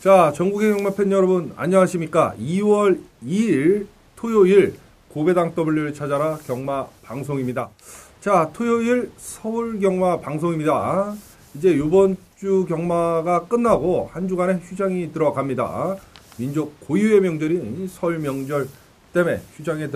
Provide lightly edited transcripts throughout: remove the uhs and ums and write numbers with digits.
자, 전국의 경마팬 여러분 안녕하십니까? 2월 2일 토요일 고배당 W를 찾아라 경마 방송입니다. 자, 토요일 서울 경마 방송입니다. 이제 이번 주 경마가 끝나고 한 주간의 휴장이 들어갑니다. 민족 고유의 명절인 설 명절 때문에 휴장에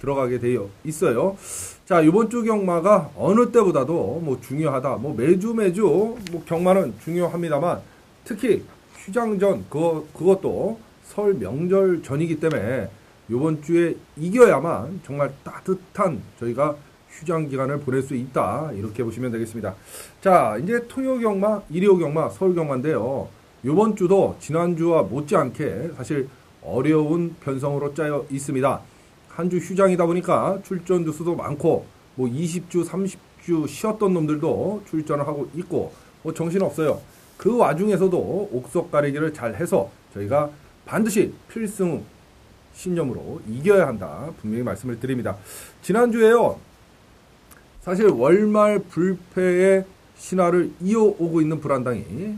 들어가게 되어 있어요. 자, 이번 주 경마가 어느 때보다도 뭐 중요하다. 뭐 매주 뭐 경마는 중요합니다만 특히 휴장 전 그것도 설 명절 전이기 때문에 이번 주에 이겨야만 정말 따뜻한 저희가 휴장 기간을 보낼 수 있다. 이렇게 보시면 되겠습니다. 자, 이제 토요 경마, 일요 경마, 서울 경마인데요. 이번 주도 지난주와 못지않게 사실 어려운 편성으로 짜여 있습니다. 한 주 휴장이다 보니까 출전 주수도 많고 뭐 20주, 30주 쉬었던 놈들도 출전을 하고 있고 뭐 정신없어요. 그 와중에서도 옥석 가리기를 잘 해서 저희가 반드시 필승 신념으로 이겨야 한다. 분명히 말씀을 드립니다. 지난주에요. 사실 월말 불패의 신화를 이어오고 있는 불안당이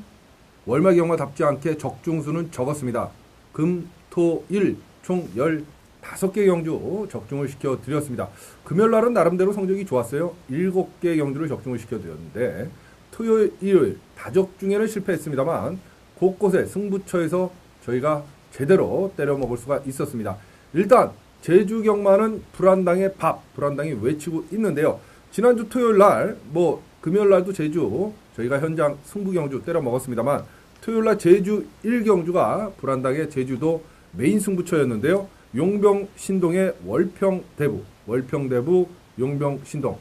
월말 경마답지 않게 적중수는 적었습니다. 금, 토, 일 총 15개 경주 적중을 시켜드렸습니다. 금요일날은 나름대로 성적이 좋았어요. 7개 경주를 적중을 시켜드렸는데 토요일, 일요일 다적중에는 실패했습니다만 곳곳에 승부처에서 저희가 제대로 때려먹을 수가 있었습니다. 일단 제주 경마는 불안당의 밥, 불안당이 외치고 있는데요. 지난주 토요일날 뭐 금요일날도 제주 저희가 현장 승부 경주 때려먹었습니다만 토요일날 제주 1경주가 불안당의 제주도 메인 승부처였는데요. 용병 신동의 월평대부 용병 신동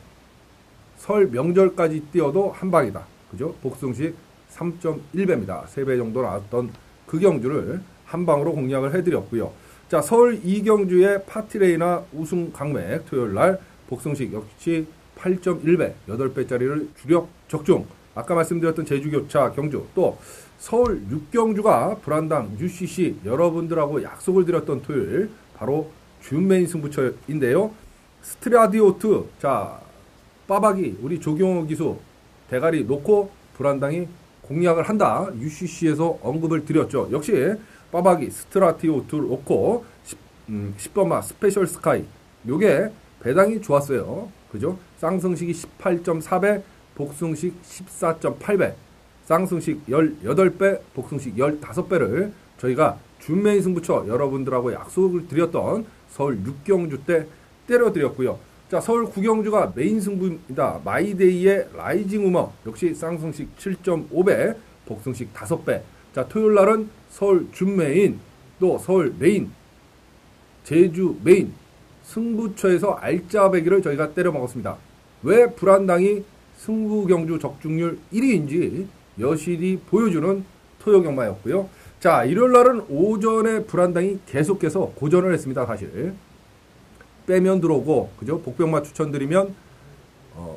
설 명절까지 뛰어도 한 방이다. 그죠? 복승식 3.1배입니다. 3배 정도 나왔던 그 경주를 한 방으로 공략을 해드렸고요. 자, 설 2경주의 파티레이나 우승 강맥 토요일날 복승식 역시 8.1배, 8배짜리를 주력 적중. 아까 말씀드렸던 제주교차 경주 또 서울 6경주가 불안당 UCC 여러분들하고 약속을 드렸던 토요일 바로 준메인 승부처인데요. 스트라디오트 자 빠박이 우리 조경호 기수 대가리 놓고 불안당이 공략을 한다. UCC에서 언급을 드렸죠. 역시 빠박이 스트라디오트를 놓고 10번마 스페셜 스카이 요게 배당이 좋았어요. 그죠? 쌍승식이 18.4배 복승식 14.8배 쌍승식 18배 복승식 15배를 저희가 준메인 승부처 여러분들하고 약속을 드렸던 서울 6경주 때 때려드렸고요. 자, 서울 9경주가 메인 승부입니다. 마이데이의 라이징 우머 역시 쌍승식 7.5배 복승식 5배. 자, 토요일날은 서울 준메인 또 서울 메인 제주 메인 승부처에서 알짜배기를 저희가 때려먹었습니다. 왜 불안당이 승부 경주 적중률 1위인지 여실히 보여주는 토요 경마였고요. 자, 일요일날은 오전에 불안당이 계속해서 고전을 했습니다. 사실 빼면 들어오고 그죠? 복병마 추천드리면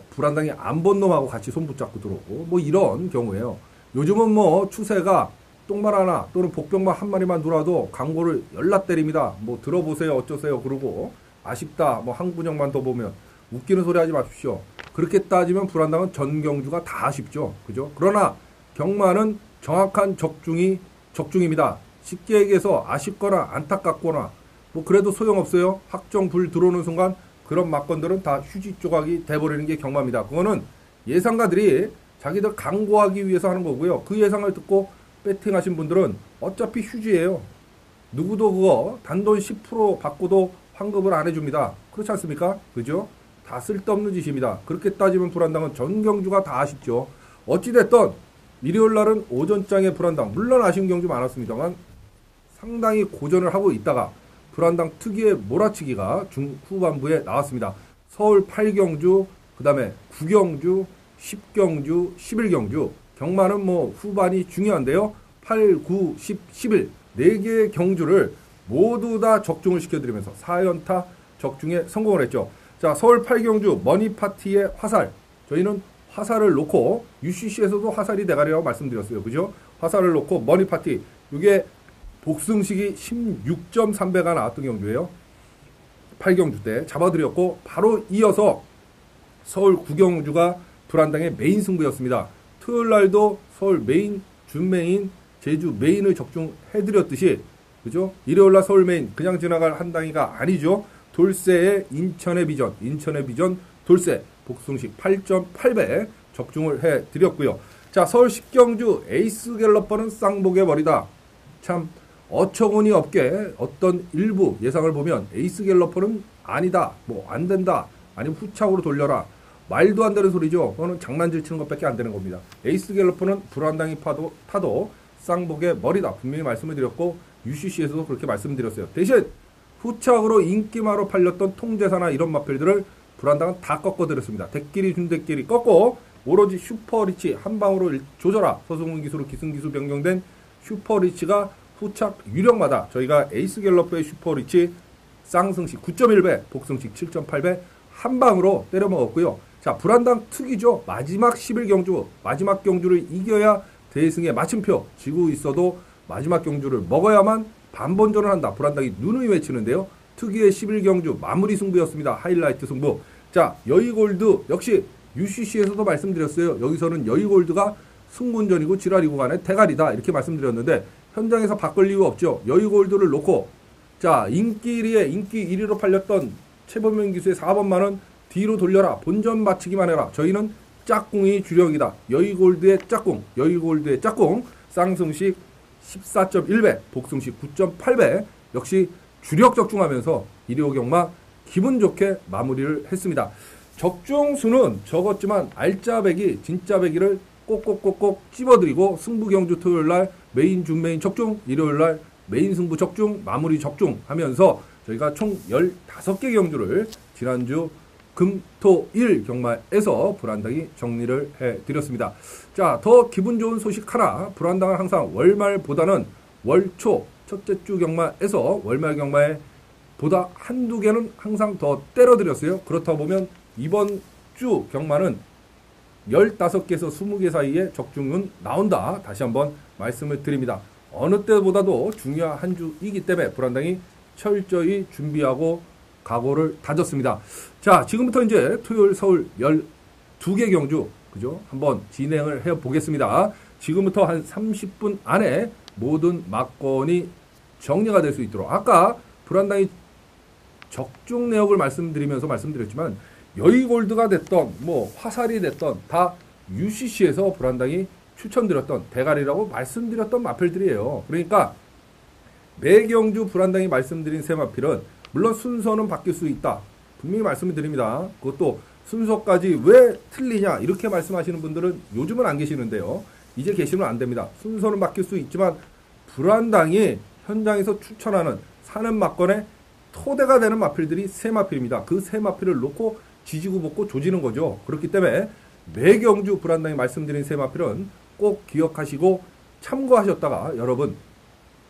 불안당이 안 본 놈하고 같이 손 붙잡고 들어오고 뭐 이런 경우에요. 요즘은 뭐 추세가 똥말 하나 또는 복병마 한 마리만 들어와도 광고를 열라 때립니다. 뭐 들어보세요 어쩌세요 그러고 아쉽다 뭐 한 군역만 더 보면 웃기는 소리 하지 마십시오. 그렇게 따지면 불안당은 전 경주가 다 아쉽죠. 그죠? 그러나 경마는 정확한 적중입니다. 쉽게 얘기해서 아쉽거나 안타깝거나 뭐 그래도 소용없어요. 확정 불 들어오는 순간 그런 막건들은 다 휴지 조각이 돼버리는 게 경마입니다. 그거는 예상가들이 자기들 강구하기 위해서 하는 거고요. 그 예상을 듣고 배팅하신 분들은 어차피 휴지예요. 누구도 그거 단돈 10% 받고도 환급을 안 해줍니다. 그렇지 않습니까? 그죠? 다 쓸데없는 짓입니다. 그렇게 따지면 불안당은 전 경주가 다 아쉽죠. 어찌됐든 일요일날은 오전장의 불안당 물론 아쉬운 경주 많았습니다만 상당히 고전을 하고 있다가 불안당 특유의 몰아치기가 중후반부에 나왔습니다. 서울 8경주 그 다음에 9경주 10경주 11경주 경마는 뭐 후반이 중요한데요. 8, 9, 10, 11 4개의 경주를 모두 다 적중을 시켜드리면서 4연타 적중에 성공을 했죠. 자, 서울 8경주 머니파티의 화살 저희는 화살을 놓고 UCC에서도 화살이 대가리라고 말씀드렸어요. 그죠? 화살을 놓고 머니파티 이게 복승식이 16.3배가 나왔던 경주예요. 8경주 때 잡아드렸고 바로 이어서 서울 9경주가 불안당의 메인 승부였습니다. 토요일날도 서울 메인 준메인 제주 메인을 적중해드렸듯이, 그죠? 일요일날 서울 메인 그냥 지나갈 한 당이가 아니죠. 돌쇠의 인천의 비전 돌쇠 복숭식 8.8배 적중을 해드렸고요. 자, 서울 10경주 에이스 갤러퍼는 쌍복의 머리다. 참 어처구니 없게 어떤 일부 예상을 보면 에이스 갤러퍼는 아니다, 뭐 안 된다, 아니면 후착으로 돌려라, 말도 안 되는 소리죠. 그거는 장난질 치는 것밖에 안 되는 겁니다. 에이스 갤러퍼는 불안당이 타도 쌍복의 머리다, 분명히 말씀을 드렸고 UCC에서도 그렇게 말씀드렸어요. 대신 후착으로 인기마로 팔렸던 통제사나 이런 마필들을 불안당은 다 꺾어드렸습니다. 대끼리 준대끼리 꺾고 오로지 슈퍼리치 한 방으로 조져라, 서승훈 기수로 기승기수 변경된 슈퍼리치가 후착 유력마다 저희가 에이스 갤러퍼의 슈퍼리치 쌍승식 9.1배, 복승식 7.8배 한 방으로 때려 먹었고요. 자, 불안당 특이죠. 마지막 11경주, 마지막 경주를 이겨야 대승의 마침표 지고 있어도 마지막 경주를 먹어야만 반본전을 한다. 불안당이 누누이 외치는데요. 특유의 11경주 마무리 승부였습니다. 하이라이트 승부. 자, 여의골드 역시 UCC에서도 말씀드렸어요. 여기서는 여의골드가 승군전이고 지라리고 간의 대가리다, 이렇게 말씀드렸는데 현장에서 바꿀 이유 없죠. 여의골드를 놓고, 자, 인기 1위로 팔렸던 최범용 기수의 4번만은 뒤로 돌려라, 본전 마치기만 해라. 저희는 짝꿍이 주력이다. 여의골드의 짝꿍 쌍승식 14.1배, 복승식 9.8배 역시 주력 적중하면서 1위 경마 기분 좋게 마무리를 했습니다. 적중수는 적었지만 알짜배기 진짜배기를 꼭꼭꼭꼭 찝어드리고 승부경주 토요일날 메인 준메인 적중, 일요일날 메인 승부 적중, 마무리 적중 하면서 저희가 총 15개 경주를 지난주 금토일 경마에서 불안당이 정리를 해드렸습니다. 자, 더 기분 좋은 소식 하나. 불안당은 항상 월말보다는 월초 첫째 주 경마에서 월말 경마에 보다 한두 개는 항상 더 때려드렸어요. 그렇다 보면 이번 주 경마는 15개에서 20개 사이에 적중은 나온다. 다시 한번 말씀을 드립니다. 어느 때보다도 중요한 한 주이기 때문에 불안당이 철저히 준비하고 각오를 다졌습니다. 자, 지금부터 이제 토요일 서울 12개 경주, 그죠? 한번 진행을 해 보겠습니다. 지금부터 한 30분 안에 모든 막건이 정리가 될 수 있도록, 아까 불안당이 적중 내역을 말씀드렸지만 여의골드가 됐던 뭐 화살이 됐던 다 UCC에서 불안당이 추천드렸던 대가리라고 말씀드렸던 마필들이에요. 그러니까 매경주 불안당이 말씀드린 세 마필은 물론 순서는 바뀔 수 있다, 분명히 말씀을 드립니다. 그것도 순서까지 왜 틀리냐 이렇게 말씀하시는 분들은 요즘은 안 계시는데요. 이제 계시면 안 됩니다. 순서는 바뀔 수 있지만 불안당이 현장에서 추천하는 사는 막건의 토대가 되는 마필들이 세 마필입니다. 그 세 마필을 놓고 지지고 볶고 조지는 거죠. 그렇기 때문에 매경주 불안당이 말씀드린 세 마필은 꼭 기억하시고 참고하셨다가 여러분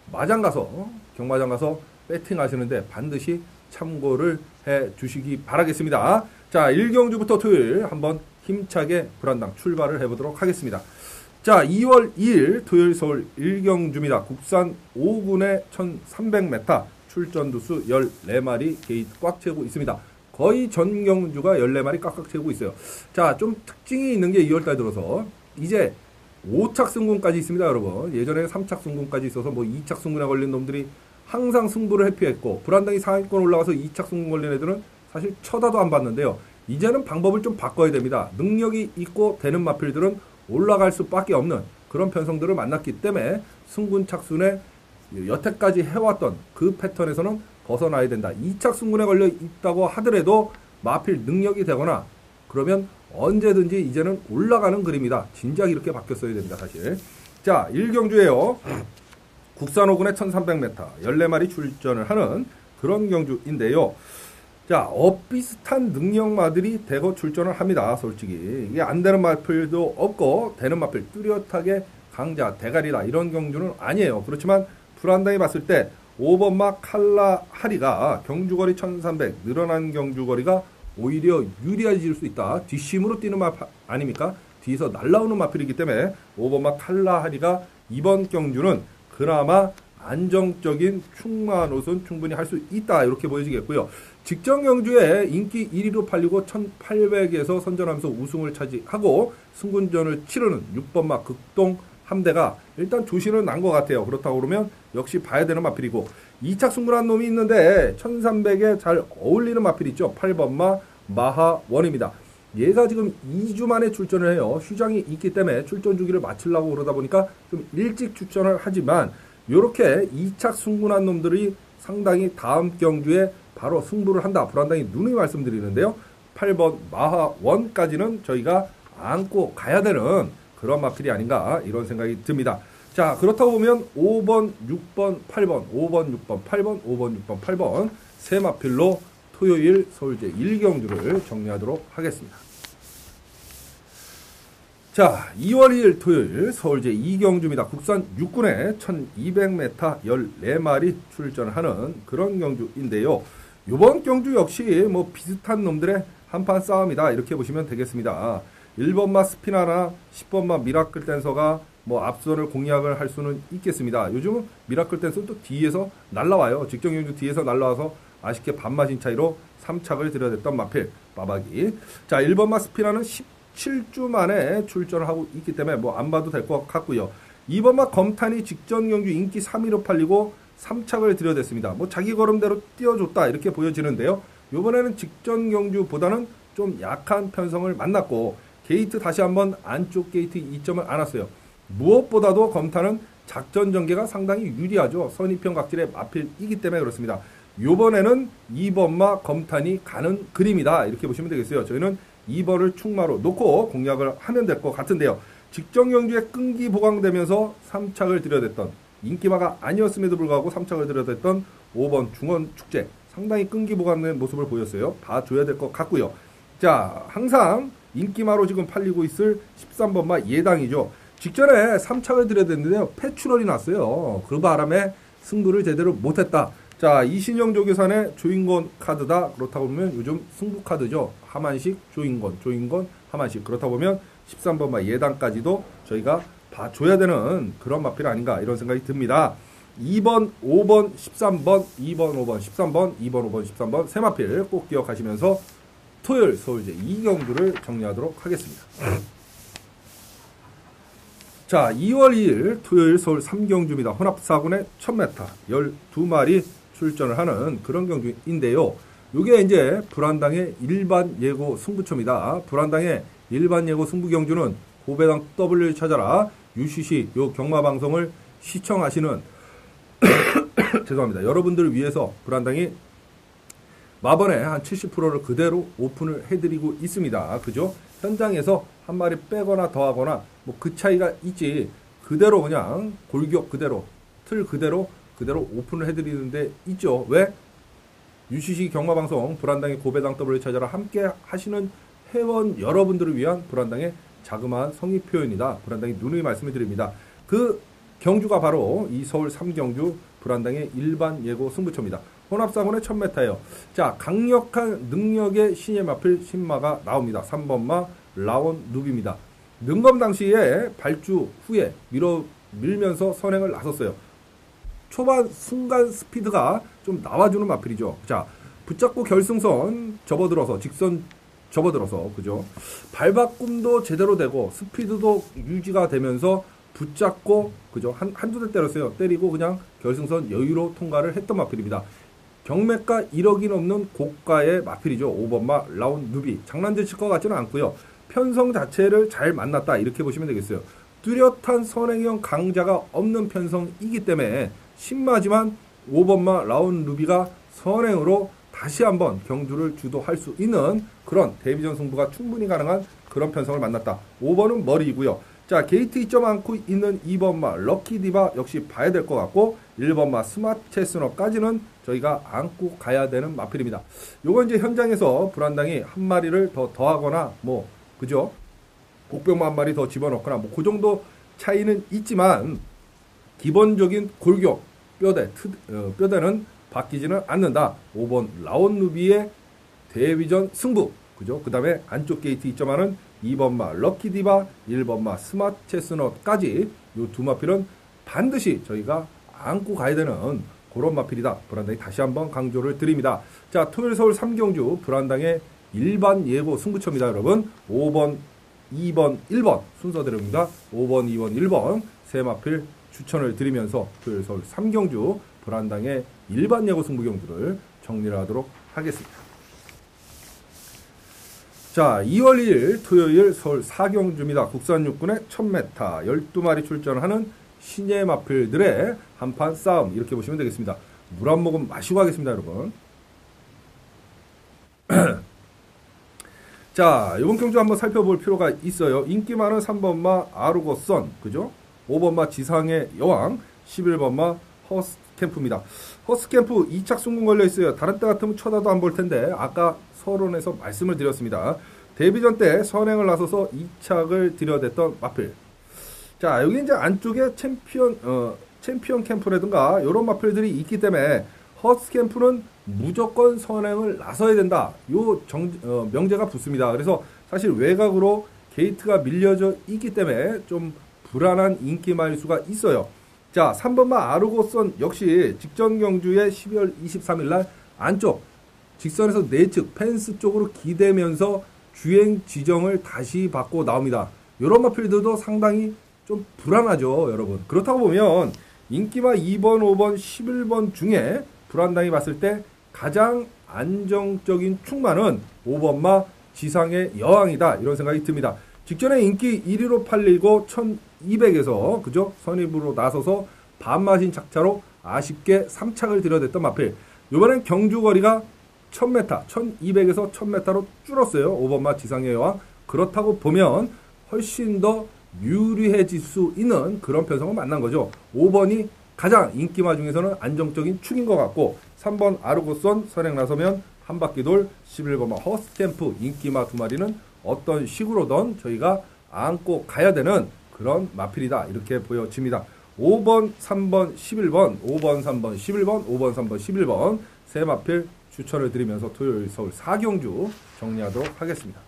경마장 가서 배팅 하시는데 반드시 참고를 해 주시기 바라겠습니다. 자, 1경주부터 토요일 한번 힘차게 불안당 출발을 해보도록 하겠습니다. 자, 2월 2일 토요일 서울 1경주입니다. 국산 5군의 1300m 출전두수 14마리 게이트 꽉 채우고 있습니다. 거의 전 경주가 14마리 꽉꽉 채우고 있어요. 자, 좀 특징이 있는 게 2월달 들어서 이제 5착 승군까지 있습니다, 여러분. 예전에 3착 승군까지 있어서 뭐 2착 승군에 걸린 놈들이 항상 승부를 회피했고, 불안당이 상위권 올라가서 2착 승군 걸린 애들은 사실 쳐다도 안 봤는데요. 이제는 방법을 좀 바꿔야 됩니다. 능력이 있고 되는 마필들은 올라갈 수밖에 없는 그런 편성들을 만났기 때문에 승군 착순에 여태까지 해왔던 그 패턴에서는 벗어나야 된다. 2착 승군에 걸려 있다고 하더라도 마필 능력이 되거나 그러면 언제든지 이제는 올라가는 그림이다. 진작 이렇게 바뀌었어야 됩니다, 사실. 자, 1경주에요. 국산 5군의 1300m 14마리 출전을 하는 그런 경주인데요. 자, 비슷한 능력마들이 대거 출전을 합니다. 솔직히 이게 안 되는 마필도 없고 되는 마필 뚜렷하게 강자 대가리다 이런 경주는 아니에요. 그렇지만 불안당이 봤을 때 5번마 칼라하리가 경주거리 1300 늘어난 경주거리가 오히려 유리해질 수 있다. 뒷심으로 뛰는 마필 아닙니까? 뒤에서 날라오는 마필이기 때문에 5번마 칼라하리가 이번 경주는 그나마 안정적인 충만 노선 충분히 할 수 있다, 이렇게 보여지겠고요. 직전 경주에 인기 1위로 팔리고 1800에서 선전하면서 우승을 차지하고 승군전을 치르는 6번마 극동 함대가 일단 조신은 난 것 같아요. 그렇다고 그러면 역시 봐야 되는 마필이고 2착 승부란 놈이 있는데 1300에 잘 어울리는 마필 있죠. 8번마 마하원입니다. 얘가 지금 2주 만에 출전을 해요. 휴장이 있기 때문에 출전 주기를 마치려고 그러다 보니까 좀 일찍 출전을 하지만 이렇게 2착 승부난 놈들이 상당히 다음 경주에 바로 승부를 한다. 불안당히 누누이 말씀드리는데요. 8번 마하원까지는 저희가 안고 가야 되는 그런 마필이 아닌가 이런 생각이 듭니다. 자, 그렇다고 보면 5번, 6번, 8번, 5번, 6번, 8번, 5번, 6번, 8번 세 마필로 토요일 서울제 1경주를 정리하도록 하겠습니다. 자, 2월 2일 토요일 서울제 2경주입니다. 국산 6군에 1200m 14마리 출전하는 그런 경주인데요. 이번 경주 역시 뭐 비슷한 놈들의 한판 싸움이다 이렇게 보시면 되겠습니다. 1번마 스피나나 10번마 미라클 댄서가 뭐 앞선을 공략을 할 수는 있겠습니다. 요즘은 미라클 댄서 또 뒤에서 날라와요. 직전 경주 뒤에서 날라와서 아쉽게 반마진 차이로 3착을 들여댔던 마필 빠박이. 자, 1번마 스피나는 17주 만에 출전을 하고 있기 때문에 뭐 안 봐도 될 것 같고요. 2번마 검탄이 직전 경주 인기 3위로 팔리고 3착을 들여댔습니다. 뭐 자기 걸음대로 띄워줬다 이렇게 보여지는데요. 이번에는 직전 경주보다는 좀 약한 편성을 만났고 게이트 다시 한번 안쪽 게이트 2점을 안았어요. 무엇보다도 검탄은 작전 전개가 상당히 유리하죠. 선입편 각질의 마필이기 때문에 그렇습니다. 이번에는 2번마 검탄이 가는 그림이다 이렇게 보시면 되겠어요. 저희는 2번을 충마로 놓고 공략을 하면 될 것 같은데요. 직전 경주에 끈기 보강되면서 3착을 들여댔던 인기마가 아니었음에도 불구하고 3착을 들여댔던 5번 중원축제 상당히 끈기 보강된 모습을 보였어요. 봐줘야 될 것 같고요. 자, 항상 인기마로 지금 팔리고 있을 13번마 예당이죠. 직전에 3착을 들여댔는데요. 패출혈이 났어요. 그 바람에 승부를 제대로 못했다. 자, 이신영 조교산의 조인권 카드다. 그렇다고 보면 요즘 승부 카드죠. 하만식, 조인권, 하만식. 그렇다 보면 13번마 예당까지도 저희가 봐줘야 되는 그런 마필 아닌가 이런 생각이 듭니다. 2번, 5번, 13번, 2번, 5번, 13번, 2번, 5번, 13번 세 마필 꼭 기억하시면서 토요일 서울제 2경주를 정리하도록 하겠습니다. 자, 2월 2일 토요일 서울 3경주입니다. 혼합 4군에 1000m 12마리 출전을 하는 그런 경주인데요. 이게 이제 불안당의 일반 예고 승부처입니다. 불안당의 일반 예고 승부 경주는 고배당 W 찾아라 UCC 요 경마 방송을 시청하시는 죄송합니다. 여러분들을 위해서 불안당이 마번에 한 70%를 그대로 오픈을 해드리고 있습니다. 그죠? 현장에서 한 마리 빼거나 더하거나 뭐 그 차이가 있지 그대로 그냥 골격 그대로 틀 그대로 오픈을 해드리는데 있죠. 왜? UCC 경마방송 불안당의 고배당 W 찾아라 함께 하시는 회원 여러분들을 위한 불안당의 자그마한 성의 표현이다. 불안당이 누누이 말씀을 드립니다. 그 경주가 바로 이 서울 3경주 불안당의 일반 예고 승부처입니다. 혼합상원의 1000m예요. 자, 강력한 능력의 신예 마필 신마가 나옵니다. 3번마 라온 누비입니다. 능검 당시에 발주 후에 밀면서 선행을 나섰어요. 초반 순간 스피드가 좀 나와주는 마필이죠. 자, 붙잡고 결승선 접어들어서 직선 접어들어서 그죠? 발바꿈도 제대로 되고 스피드도 유지가 되면서 붙잡고 그죠? 한두 대 때렸어요. 때리고 그냥 결승선 여유로 통과를 했던 마필입니다. 경매가 1억이 넘는 고가의 마필이죠. 5번마 라운 누비. 장난질 칠 것 같지는 않고요. 편성 자체를 잘 만났다 이렇게 보시면 되겠어요. 뚜렷한 선행형 강자가 없는 편성이기 때문에 신마지만 5번마 라운 루비가 선행으로 다시 한번 경주를 주도할 수 있는 그런 데뷔전 승부가 충분히 가능한 그런 편성을 만났다. 5번은 머리이고요. 자, 게이트 2점 안고 있는 2번마 럭키디바 역시 봐야 될 것 같고 1번마 스마트 체스너까지는 저희가 안고 가야 되는 마필입니다. 요건 이제 현장에서 불안당이 한 마리를 더하거나 뭐 그죠? 곡병마 한 마리 더 집어넣거나 뭐 그 정도 차이는 있지만 기본적인 골격 뼈대는 바뀌지는 않는다. 5번 라온 누비의 데뷔전 승부 그죠? 그 다음에 안쪽 게이트 2점하는 2번마 럭키디바 1번마 스마트 체스넛까지 요 두 마필은 반드시 저희가 안고 가야 되는 그런 마필이다. 불안당이 다시 한번 강조를 드립니다. 자, 토요일 서울 3경주 불안당의 일반 예고 승부처입니다. 여러분 5번 2번 1번 순서대로입니다. 5번 2번 1번 세 마필 추천을 드리면서 토요일 서울 3경주 불안당의 일반 예고 승부 경주를 정리를 하도록 하겠습니다. 자, 2월 2일 토요일 서울 4경주입니다. 국산 육군의 1000m 12마리 출전하는 신예 마필들의 한판 싸움, 이렇게 보시면 되겠습니다. 물 한 모금 마시고 하겠습니다, 여러분. 자, 이번 경주 한번 살펴볼 필요가 있어요. 인기 많은 3번마 아르고선, 그죠? 5번마 지상의 여왕, 11번마 허스캠프입니다. 허스캠프 2착 승군 걸려 있어요. 다른 때 같으면 쳐다도 안 볼 텐데 아까 서론에서 말씀을 드렸습니다. 데뷔전 때 선행을 나서서 2착을 들여댔던 마필. 자, 여기 이제 안쪽에 챔피언 캠프라든가 이런 마필들이 있기 때문에 허스캠프는 무조건 선행을 나서야 된다. 요 명제가 붙습니다. 그래서 사실 외곽으로 게이트가 밀려져 있기 때문에 좀 불안한 인기 마일수가 있어요. 자, 3번마 아르고선 역시 직전 경주에 12월 23일 날 안쪽 직선에서 내측 펜스 쪽으로 기대면서 주행 지정을 다시 받고 나옵니다. 이런 마필들도 상당히 좀 불안하죠, 여러분. 그렇다고 보면 인기마 2번, 5번, 11번 중에 불안당이 봤을 때 가장 안정적인 충마는 5번마 지상의 여왕이다, 이런 생각이 듭니다. 직전에 인기 1위로 팔리고 1200에서 그죠? 선입으로 나서서 반마신 착차로 아쉽게 3착을 들여댔던 마필. 이번엔 경주거리가 1000m, 1200에서 1000m로 줄었어요. 5번마 지상의 여왕. 그렇다고 보면 훨씬 더 유리해질 수 있는 그런 편성을 만난 거죠. 5번이 가장 인기마 중에서는 안정적인 축인 것 같고, 3번 아르고선 선행 나서면 한 바퀴 돌 11번마 허스캠프 인기마 두 마리는 어떤 식으로든 저희가 안고 가야 되는 그런 마필이다, 이렇게 보여집니다. 5번, 3번, 11번, 5번, 3번, 11번, 5번, 3번, 11번 세 마필 추천을 드리면서 토요일 서울 4경주 정리하도록 하겠습니다.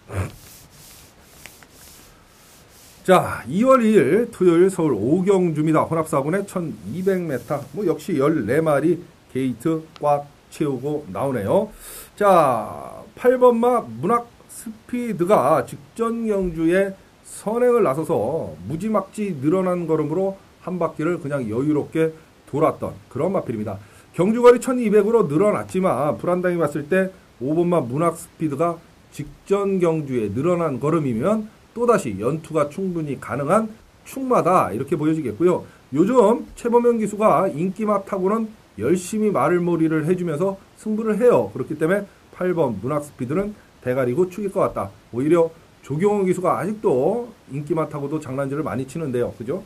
자, 2월 2일 토요일 서울 5경주입니다. 혼합사군의 1200m, 뭐 역시 14마리 게이트 꽉 채우고 나오네요. 자, 8번마 문학 스피드가 직전 경주에 선행을 나서서 무지막지 늘어난 걸음으로 한 바퀴를 그냥 여유롭게 돌았던 그런 마필입니다. 경주거리 1200으로 늘어났지만 불안당이 봤을 때 5번마 문학 스피드가 직전 경주에 늘어난 걸음이면 또다시 연투가 충분히 가능한 충마다, 이렇게 보여지겠고요. 요즘 최범현 기수가 인기마 타고는 열심히 말을몰이를 해주면서 승부를 해요. 그렇기 때문에 8번 문학 스피드는 대가리고 축일 것 같다. 오히려 조경호 기수가 아직도 인기마 타고도 장난질을 많이 치는데요. 그죠?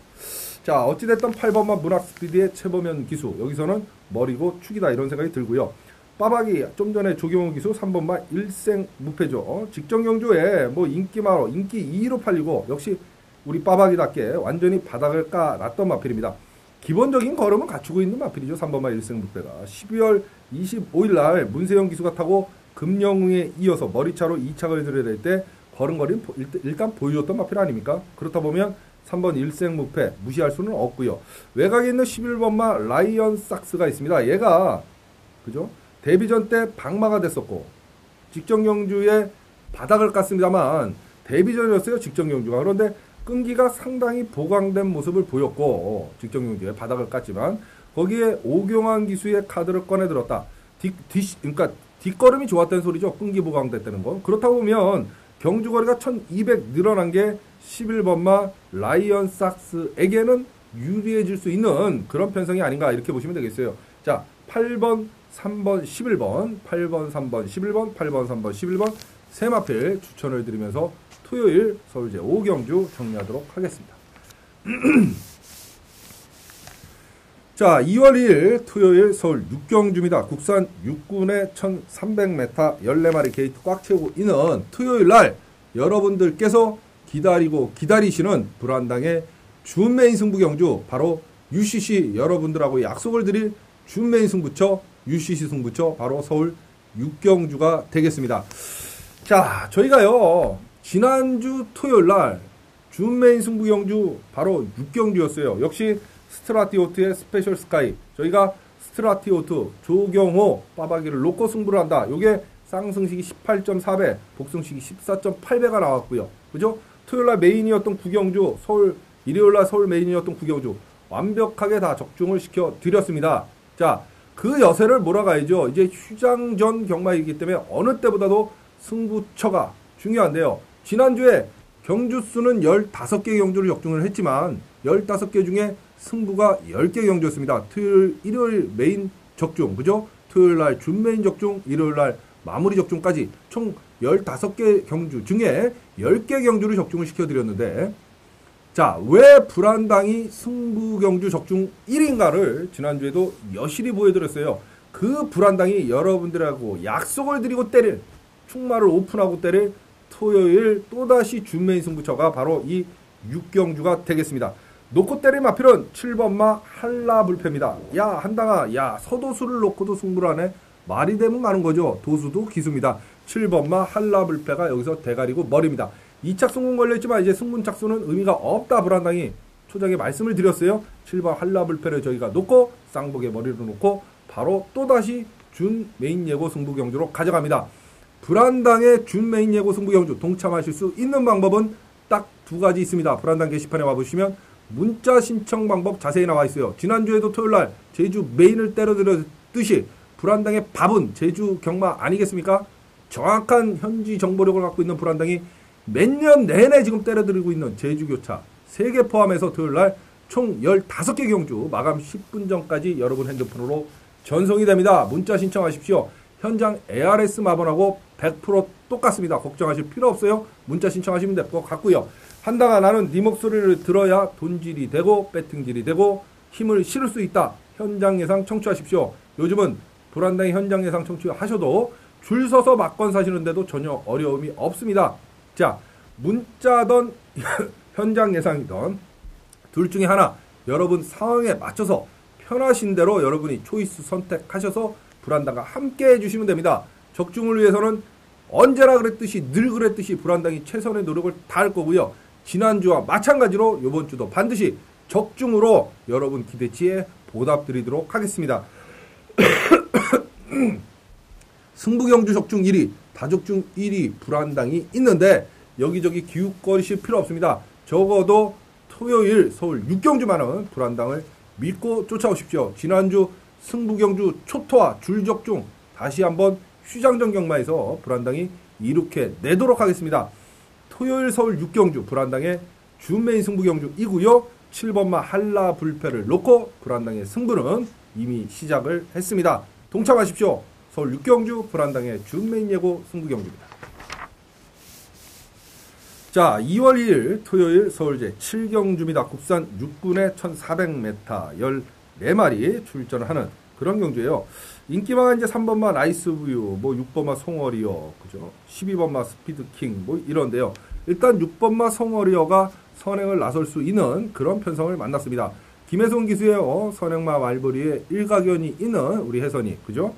자, 어찌됐든 8번만 문학 스피드의 최범현 기수, 여기서는 머리고 축이다, 이런 생각이 들고요. 빠박이 좀 전에 조경호 기수 3번마 일생 무패죠. 직전 경주에 뭐 인기마로 인기 2위로 팔리고 역시 우리 빠박이답게 완전히 바닥을 까놨던 마필입니다. 기본적인 걸음은 갖추고 있는 마필이죠. 3번마 일생 무패가 12월 25일 날 문세영 기수가 타고 금영웅에 이어서 머리차로 2착을 들여댈 때 걸음걸이는 일단 보여줬던 마필 아닙니까? 그렇다 보면 3번 일생 무패 무시할 수는 없고요. 외곽에 있는 11번마 라이언 삭스가 있습니다. 얘가 그죠? 데뷔전 때 방마가 됐었고 직전 경주에 바닥을 깠습니다만 데뷔전이었어요, 직전 경주가. 그런데 끈기가 상당히 보강된 모습을 보였고 직전 경주에 바닥을 깠지만 거기에 오경환 기수의 카드를 꺼내들었다. 그러니까 뒷걸음이 좋았다는 소리죠. 끈기 보강됐다는 건. 그렇다고 보면 경주거리가 1200 늘어난 게 11번마 라이언 삭스에게는 유리해질 수 있는 그런 편성이 아닌가, 이렇게 보시면 되겠어요. 자, 8번, 3번, 11번, 8번, 3번, 11번, 8번, 3번, 11번 세 마필 추천을 드리면서 토요일 서울 제5경주 정리하도록 하겠습니다. 자, 2월 2일 토요일 서울 6경주입니다. 국산 육군의 1300m 14마리 게이트 꽉 채우고 있는 토요일 날 여러분들께서 기다리고 기다리시는 불안당의 준메인 승부 경주, 바로 UCC 여러분들하고 약속을 드릴 준메인 승부처, UCC 승부처, 바로 서울 6경주가 되겠습니다. 자, 저희가요 지난주 토요일 날 준메인 승부 경주 바로 6경주였어요. 역시 스트라티오트의 스페셜 스카이, 저희가 스트라티오트 조경호 빠바기를 놓고 승부를 한다. 요게 쌍승식이 18.4배, 복승식이 14.8배가 나왔고요. 그죠? 토요일날 메인이었던 구경주 서울 일요일날 서울 메인이었던 구경주 완벽하게 다 적중을 시켜드렸습니다. 자, 그 여세를 몰아가야죠. 이제 휴장 전 경마이기 때문에 어느 때보다도 승부처가 중요한데요. 지난주에 경주수는 15개 경주를 적중을 했지만 15개 중에 승부가 10개 경주였습니다. 토요일, 일요일 메인 적중, 그죠? 토요일날 준메인 적중, 일요일날 마무리 적중까지 총 15개 경주 중에 10개 경주를 적중을 시켜드렸는데, 자, 왜 불안당이 승부 경주 적중 1인가를 지난주에도 여실히 보여드렸어요. 그 불안당이 여러분들하고 약속을 드리고 때릴, 충마를 오픈하고 때릴 토요일 또다시 준메인 승부처가 바로 이 6경주가 되겠습니다. 놓고 때릴 마필은 7번마 한라불패입니다. 야, 한당아, 야, 서도수를 놓고도 승부를 하네. 말이 되면 가는 거죠. 도수도 기수입니다. 7번마 한라불패가 여기서 대가리고 머리입니다. 2착 승분 걸려있지만 이제 승분 착수는 의미가 없다. 불안당이 초장에 말씀을 드렸어요. 7번 한라불패를 저희가 놓고 쌍복의 머리로 놓고 바로 또다시 준 메인 예고 승부 경주로 가져갑니다. 불안당의 준 메인 예고 승부 경주 동참하실 수 있는 방법은 딱 두 가지 있습니다. 불안당 게시판에 와보시면 문자 신청 방법 자세히 나와 있어요. 지난주에도 토요일날 제주 메인을 때려드렸듯이 불안당의 밥은 제주 경마 아니겠습니까? 정확한 현지 정보력을 갖고 있는 불안당이 몇 년 내내 지금 때려드리고 있는 제주교차 3개 포함해서 토요일날 총 15개 경주 마감 10분 전까지 여러분 핸드폰으로 전송이 됩니다. 문자 신청하십시오. 현장 ARS 마번하고 100% 똑같습니다. 걱정하실 필요 없어요. 문자 신청하시면 될 것 같고요. 한당아, 나는 네 목소리를 들어야 돈질이 되고 배팅질이 되고 힘을 실을 수 있다. 현장 예상 청취하십시오. 요즘은 불안당의 현장 예상 청취하셔도 줄 서서 막건 사시는데도 전혀 어려움이 없습니다. 자, 문자던 현장 예상이던 둘 중에 하나, 여러분 상황에 맞춰서 편하신 대로 여러분이 초이스 선택하셔서 불안당과 함께 해주시면 됩니다. 적중을 위해서는 언제나 그랬듯이 늘 그랬듯이 불안당이 최선의 노력을 다할 거고요. 지난주와 마찬가지로 이번 주도 반드시 적중으로 여러분 기대치에 보답드리도록 하겠습니다. 승부경주 적중 1위, 다적중 1위 불안당이 있는데 여기저기 기웃거리실 필요 없습니다. 적어도 토요일 서울 6경주만은 불안당을 믿고 쫓아오십시오. 지난주 승부경주 초토화 줄적중 다시 한번 휴장전 경마에서 불안당이 이렇게 내도록 하겠습니다. 토요일 서울 6경주 불안당의 준메인 승부경주이고요. 7번마 한라불패를 놓고 불안당의 승부는 이미 시작을 했습니다. 동참하십시오. 서울 6경주 불안당의 준메인 예고 승부경주입니다. 자, 2월 2일 토요일 서울제 7경주입니다. 국산 6분에 1400m 14마리 출전하는 그런 경주예요. 인기망은 이제 3번마 나이스뷰, 뭐 6번마 송어리어, 그죠? 12번마 스피드킹, 뭐 이런데요. 일단 6번마 송어리어가 선행을 나설 수 있는 그런 편성을 만났습니다. 김혜성 기수의 선행마 말벌이에 일가견이 있는 우리 혜선이, 그죠?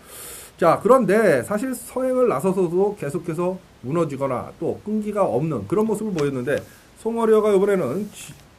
자, 그런데 사실 선행을 나서서도 계속해서 무너지거나 또 끈기가 없는 그런 모습을 보였는데, 송어리어가 이번에는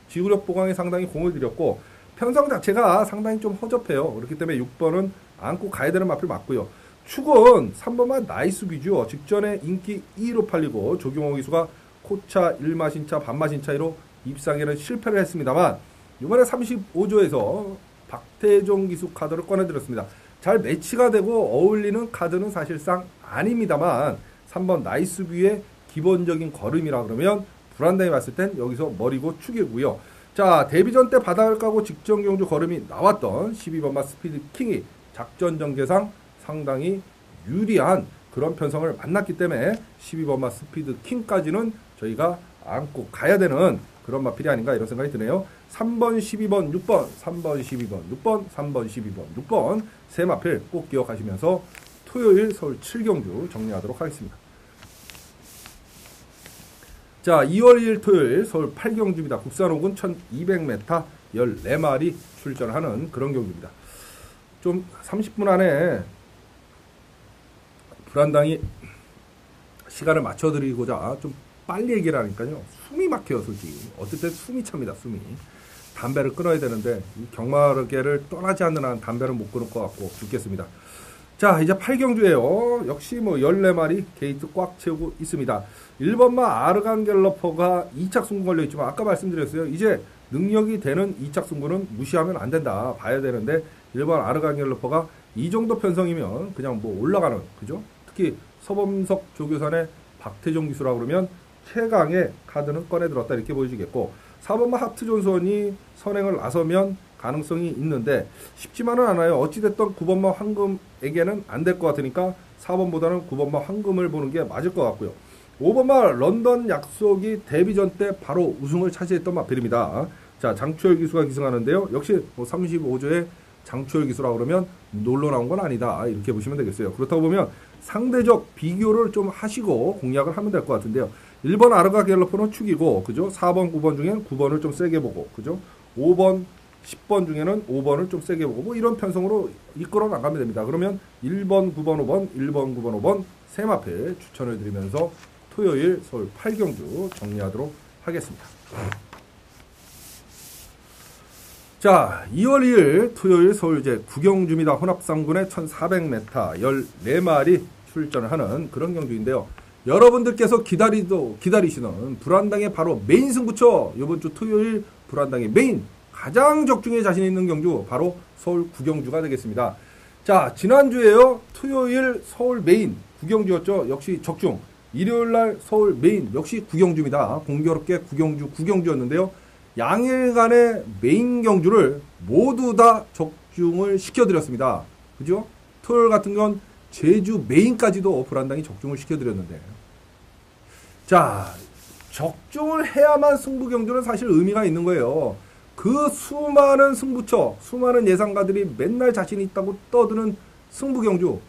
지구력 보강에 상당히 공을 들였고 편성 자체가 상당히 좀 허접해요. 그렇기 때문에 6번은 안고 가야 되는 마필 맞고요. 축은 3번만 나이스뷰죠. 직전에 인기 2위로 팔리고 조경호 기수가 코차 1마신차 반마신차이로 입상에는 실패를 했습니다만 이번에 35조에서 박태종 기수 카드를 꺼내드렸습니다. 잘 매치가 되고 어울리는 카드는 사실상 아닙니다만 3번 나이스뷰의 기본적인 걸음이라 그러면 불안당이 봤을 땐 여기서 머리고 축이고요. 자, 데뷔전 때 바닥을 까고 직전 경주 걸음이 나왔던 12번마 스피드킹이 작전 전개상 상당히 유리한 그런 편성을 만났기 때문에 12번마 스피드킹까지는 저희가 안고 가야 되는 그런 마필이 아닌가 이런 생각이 드네요. 3번, 12번, 6번, 3번, 12번, 6번, 3번, 12번, 6번 세 마필 꼭 기억하시면서 토요일 서울 7경주 정리하도록 하겠습니다. 자, 2월 2일 토요일 서울 8경주입니다. 국산 5군 1200m 14마리 출전하는 그런 경주입니다. 좀 30분 안에 불안당이 시간을 맞춰드리고자 좀 빨리 얘기를 하니까요. 숨이 막혀요, 솔직히. 어떨 때 숨이 찹니다, 숨이. 담배를 끊어야 되는데 이 경마계를 떠나지 않는 한 담배를 못 끊을 것 같고 죽겠습니다. 자, 이제 8경주예요. 역시 뭐 14마리 게이트 꽉 채우고 있습니다. 1번마 아르간 갤러퍼가 2착 승부 걸려있지만 아까 말씀드렸어요. 이제 능력이 되는 2착 승부는 무시하면 안 된다. 봐야 되는데 일반 아르간 갤러퍼가 이 정도 편성이면 그냥 뭐 올라가는, 그죠? 특히 서범석 조교산의 박태종 기수라 그러면 최강의 카드는 꺼내들었다 이렇게 보여지겠고, 4번마 하트존선이 선행을 나서면 가능성이 있는데 쉽지만은 않아요. 어찌됐든 9번마 황금에게는 안 될 것 같으니까 4번보다는 9번마 황금을 보는 게 맞을 것 같고요. 5번마 런던 약속이 데뷔전 때 바로 우승을 차지했던 마필입니다. 자, 장추열 기수가 기승하는데요. 역시 뭐 35조의 장추열 기수라 그러면 놀러 나온 건 아니다. 이렇게 보시면 되겠어요. 그렇다고 보면 상대적 비교를 좀 하시고 공략을 하면 될 것 같은데요. 1번 아르가 갤러퍼는 축이고, 그죠? 4번, 9번 중엔 9번을 좀 세게 보고, 그죠? 5번, 10번 중에는 5번을 좀 세게 보고, 뭐 이런 편성으로 이끌어 나가면 됩니다. 그러면 1번, 9번, 5번, 1번, 9번, 5번 세 마필 추천을 드리면서 토요일 서울 8경주 정리하도록 하겠습니다. 자, 2월 2일 토요일 서울제 9경주입니다. 혼합상군의 1400m 14마리 출전을 하는 그런 경주인데요. 여러분들께서 기다리시는 불안당의 바로 메인 승부처, 이번 주 토요일 불안당의 메인 가장 적중에 자신 있는 경주 바로 서울 9경주가 되겠습니다. 자, 지난주에요. 토요일 서울 메인 9경주였죠. 역시 적중. 일요일날 서울 메인 역시 9경주입니다. 공교롭게 9경주였는데요. 양일간의 메인 경주를 모두 다 적중을 시켜드렸습니다. 그죠? 토요일 같은 건 제주 메인까지도 불안당이 적중을 시켜드렸는데, 자, 적중을 해야만 승부 경주는 사실 의미가 있는 거예요. 그 수많은 승부처, 수많은 예상가들이 맨날 자신 있다고 떠드는 승부 경주,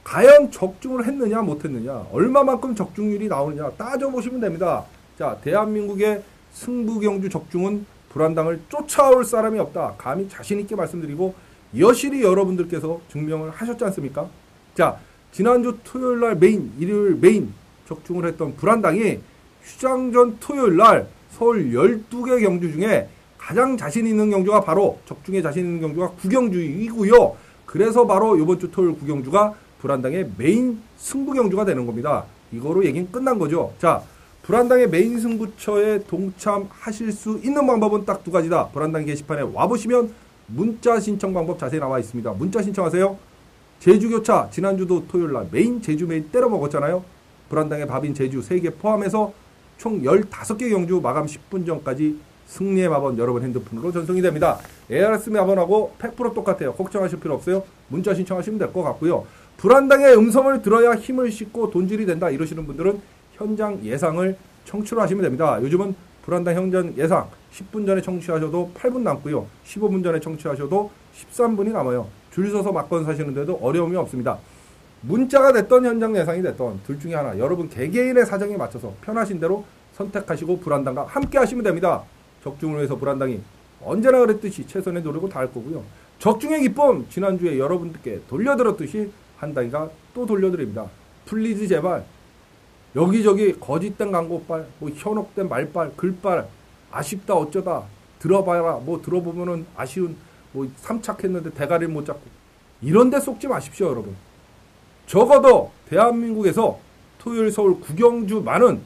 과연 적중을 했느냐 못했느냐, 얼마만큼 적중률이 나오느냐 따져보시면 됩니다. 자, 대한민국의 승부 경주 적중은 불안당을 쫓아올 사람이 없다. 감히 자신있게 말씀드리고 여실히 여러분들께서 증명을 하셨지 않습니까? 자, 지난주 토요일날 메인, 일요일 메인 적중을 했던 불안당이 휴장전 토요일날 서울 12개 경주 중에 가장 자신 있는 경주가 바로 적중에 자신 있는 경주가 9경주이고요. 그래서 바로 이번 주 토요일 9경주가 불안당의 메인 승부 경주가 되는 겁니다. 이거로 얘기는 끝난 거죠. 자, 불안당의 메인 승부처에 동참하실 수 있는 방법은 딱 두 가지다. 불안당 게시판에 와보시면 문자 신청 방법 자세히 나와 있습니다. 문자 신청하세요. 제주교차 지난주도 토요일날 메인 제주 메인 때려 먹었잖아요. 불안당의 밥인 제주 3개 포함해서 총 15개 경주 마감 10분 전까지 승리의 마번 여러분 핸드폰으로 전송이 됩니다. ARS 마번하고 100% 똑같아요. 걱정하실 필요 없어요. 문자 신청하시면 될 것 같고요. 불안당의 음성을 들어야 힘을 싣고 돈질이 된다 이러시는 분들은 현장 예상을 청취를 하시면 됩니다. 요즘은 불안당 현장 예상 10분 전에 청취하셔도 8분 남고요. 15분 전에 청취하셔도 13분이 남아요. 줄 서서 막건 사시는데도 어려움이 없습니다. 문자가 됐던 현장 예상이 됐던 둘 중에 하나, 여러분 개개인의 사정에 맞춰서 편하신 대로 선택하시고 불안당과 함께 하시면 됩니다. 적중을 위해서 불안당이 언제나 그랬듯이 최선의 노력을 다할 거고요. 적중의 기쁨 지난주에 여러분들께 돌려드렸듯이 한당이가 또 돌려드립니다. 플리즈 제발 여기저기 거짓된 광고빨, 뭐 현혹된 말빨, 글빨, 아쉽다 어쩌다 들어봐라, 뭐 들어보면은 아쉬운, 뭐 삼착했는데 대가리를 못 잡고 이런 데 속지 마십시오. 여러분, 적어도 대한민국에서 토요일 서울 9경주만은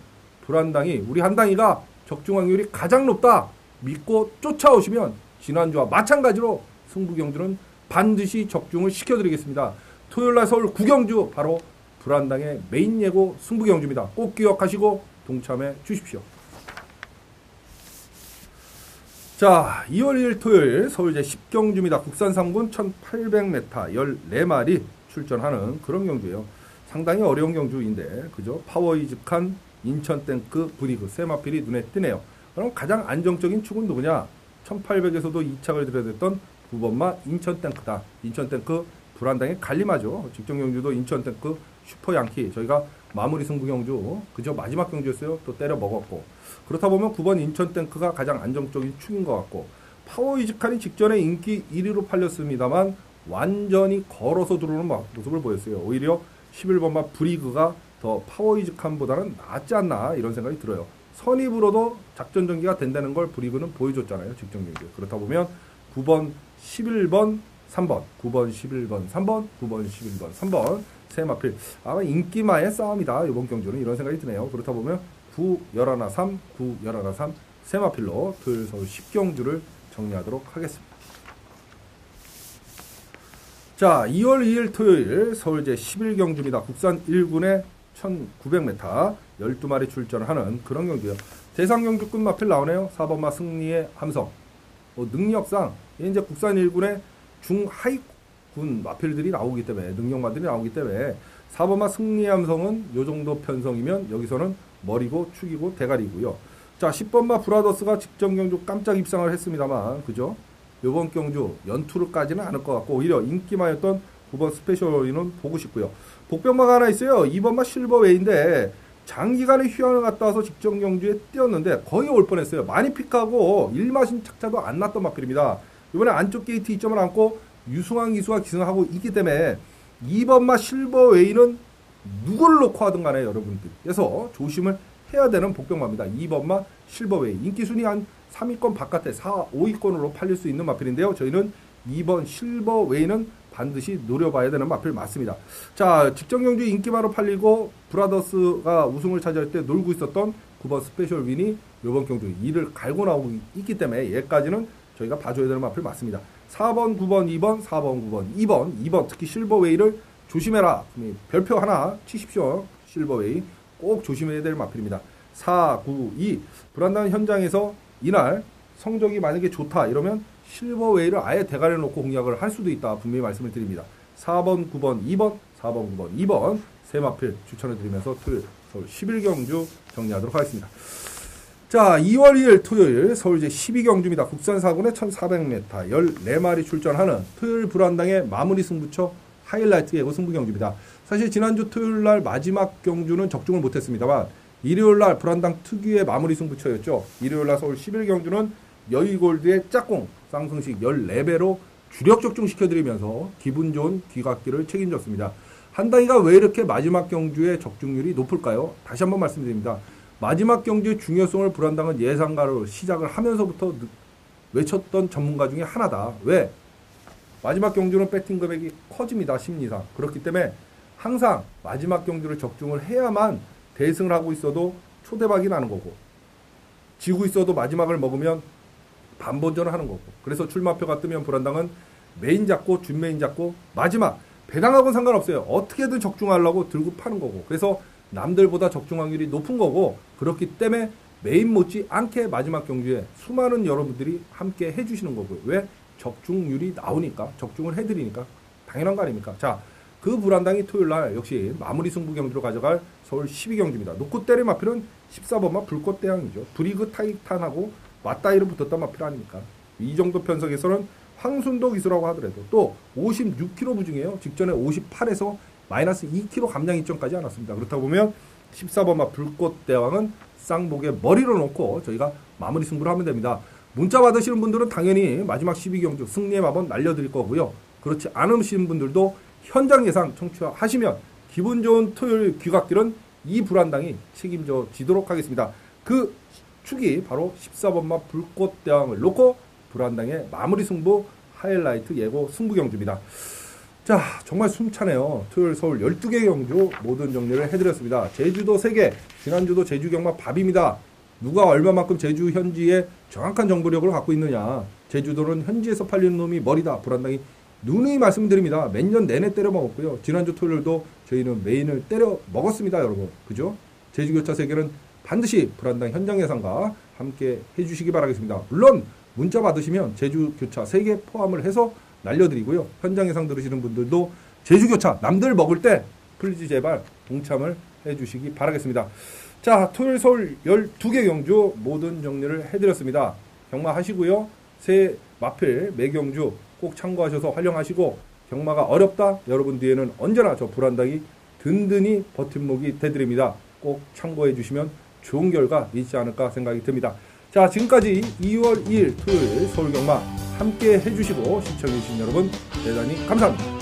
불안당이, 우리 한당이가 적중 확률이 가장 높다 믿고 쫓아오시면 지난주와 마찬가지로 승부 경주는 반드시 적중을 시켜드리겠습니다. 토요일날 서울 9경주 바로 불안당의 메인 예고 승부 경주입니다. 꼭 기억하시고 동참해 주십시오. 자, 2월 1일 토요일 서울제 10경주입니다. 국산 상군 1800m 14마리 출전하는 그런 경주예요. 상당히 어려운 경주인데, 그죠? 파워이즈칸 인천탱크 브리그 세마필이 눈에 띄네요. 그럼 가장 안정적인 축은 누구냐? 1800에서도 2착을 들여댔던 9번마 인천탱크다. 인천탱크 불안당의 갈리마죠. 직전 경주도 인천탱크 슈퍼양키, 저희가 마무리 승부 경주, 그저 마지막 경주였어요. 또 때려 먹었고, 그렇다 보면 9번 인천탱크가 가장 안정적인 축인 것 같고, 파워이즈칸이 직전에 인기 1위로 팔렸습니다만 완전히 걸어서 들어오는 모습을 보였어요. 오히려 11번마 브리그가 더 파워이즈칸보다는 낫지 않나 이런 생각이 들어요. 선입으로도 작전 전개가 된다는 걸 브리그는 보여줬잖아요. 직전 경기에. 그렇다 보면 9번, 11번, 3번, 9번, 11번, 3번, 9번, 11번, 3번 세마필, 아마 인기마의 싸움이다 이번 경주는, 이런 생각이 드네요. 그렇다 보면 9, 11, 3, 9, 11, 3 세 마필로 토요일 서울 10경주를 정리하도록 하겠습니다. 자, 2월 2일 토요일 서울 제11경주입니다. 국산 1군에 1900m 12마리 출전하는 그런 경주요. 대상경주 끝마필 나오네요. 4번마 승리의 함성. 능력상 이제 국산 1군에 중하위군 마필들이 나오기 때문에, 능력마들이 나오기 때문에 4번마 승리의 함성은 요 정도 편성이면 여기서는 머리고 축이고 대가리고요. 자, 10번마 브라더스가 직전 경주 깜짝 입상을 했습니다만, 그죠? 요번 경주 연투를까지는 않을 것 같고 오히려 인기만이었던 9번 스페셜리는 보고 싶고요. 복병마가 하나 있어요. 2번마 실버웨이인데 장기간의 휴양을 갔다 와서 직전 경주에 뛰었는데 거의 올 뻔했어요. 많이 픽하고 1마신 착차도 안 났던 마필입니다. 이번에 안쪽 게이트 2점을 안고 유승환 기수가 기승하고 있기 때문에 2번마 실버웨이는 누굴 놓고 하든 간에 여러분들 그래서 조심을 해야 되는 복병마입니다. 2번마 실버웨이 인기순위 한 3위권 바깥에 4, 5위권으로 팔릴 수 있는 마필인데요. 저희는 2번 실버웨이는 반드시 노려봐야 되는 마필 맞습니다. 자, 직전 경주 인기마로 팔리고 브라더스가 우승을 차지할 때 놀고 있었던 9번 스페셜 윈이 이번 경주 이를 갈고 나오고 있기 때문에 얘까지는 저희가 봐줘야 되는 마필 맞습니다. 4번, 9번, 2번, 4번, 9번, 2번 특히 실버웨이를 조심해라. 별표 하나 치십시오. 실버웨이 꼭 조심해야 될 마필입니다. 4, 9, 2 불안한 현장에서 이날 성적이 만약에 좋다 이러면 실버웨이를 아예 대가리를 놓고 공략을 할 수도 있다 분명히 말씀을 드립니다. 4번, 9번, 2번, 4번, 9번, 2번 세 마필 추천해 드리면서 토요일 서울 11경주 정리하도록 하겠습니다. 자, 2월 2일 토요일 서울 제12경주입니다. 국산 4군에 1400m 14마리 출전하는 토요일 불안당의 마무리 승부처 하이라이트 예고 승부경주입니다. 사실 지난주 토요일날 마지막 경주는 적중을 못했습니다만 일요일날 불안당 특유의 마무리 승부처였죠. 일요일날 서울 11경주는 여의골드의 짝꿍 쌍승식 14배로 주력 적중시켜드리면서 기분 좋은 귀갓길을 책임졌습니다. 한 단위가 왜 이렇게 마지막 경주의 적중률이 높을까요? 다시 한번 말씀드립니다. 마지막 경주의 중요성을 불안당은 예상가로 시작을 하면서부터 외쳤던 전문가 중에 하나다. 왜? 마지막 경주는 배팅 금액이 커집니다. 심리상. 그렇기 때문에 항상 마지막 경주를 적중을 해야만 대승을 하고 있어도 초대박이 나는 거고 지고 있어도 마지막을 먹으면 반본전을 하는 거고 그래서 출마표가 뜨면 불안당은 메인 잡고 준메인 잡고 마지막 배당하고는 상관없어요. 어떻게든 적중하려고 들고 파는 거고 그래서 남들보다 적중 확률이 높은 거고 그렇기 때문에 메인 못지 않게 마지막 경주에 수많은 여러분들이 함께 해주시는 거고요. 왜? 적중률이 나오니까 적중을 해드리니까 당연한 거 아닙니까? 자, 그 불안당이 토요일날 역시 마무리 승부 경주로 가져갈 서울 12경주입니다. 놓고 때릴 마필은 14번마 불꽃대항이죠. 브리그 타이탄하고 맞다이로 붙었던 마필 아닙니까? 이 정도 편성에서는 황순도 기수라고 하더라도 또 56kg 부중이에요. 직전에 58에서 마이너스 2kg 감량 이점까지 않았습니다. 그렇다 보면 14번마 불꽃대왕은 쌍복에 머리로 놓고 저희가 마무리 승부를 하면 됩니다. 문자 받으시는 분들은 당연히 마지막 12경주 승리의 마법 날려드릴 거고요. 그렇지 않으신 분들도 현장 예상 청취하시면 기분 좋은 토요일 귀갓길은 이 불안당이 책임져 지도록 하겠습니다. 그 축이 바로 14번마 불꽃대왕을 놓고 불안당의 마무리 승부 하이라이트 예고 승부경주입니다. 자, 정말 숨차네요. 토요일 서울 12개 경주 모든 정리를 해드렸습니다. 제주도 3개, 지난주도 제주경마 밥입니다. 누가 얼마만큼 제주 현지에 정확한 정보력을 갖고 있느냐. 제주도는 현지에서 팔리는 놈이 머리다. 불안당이 누누이 말씀드립니다. 몇 년 내내 때려 먹었고요. 지난주 토요일도 저희는 메인을 때려 먹었습니다, 여러분. 그죠? 제주교차 세계는 반드시 불안당 현장 예상과 함께 해주시기 바라겠습니다. 물론 문자 받으시면 제주교차 3개 포함을 해서 날려드리고요. 현장 예상 들으시는 분들도 제주교차 남들 먹을 때 플리즈 제발 동참을 해주시기 바라겠습니다. 자, 토요일 서울 12개 경주 모든 정리를 해드렸습니다. 경마하시고요. 새 마필 매경주 꼭 참고하셔서 활용하시고 경마가 어렵다? 여러분 뒤에는 언제나 저 불안당이 든든히 버팀목이 되드립니다. 꼭 참고해 주시면 좋은 결과 있지 않을까 생각이 듭니다. 자, 지금까지 2월 2일 토요일 서울경마 함께 해주시고 시청해주신 여러분 대단히 감사합니다.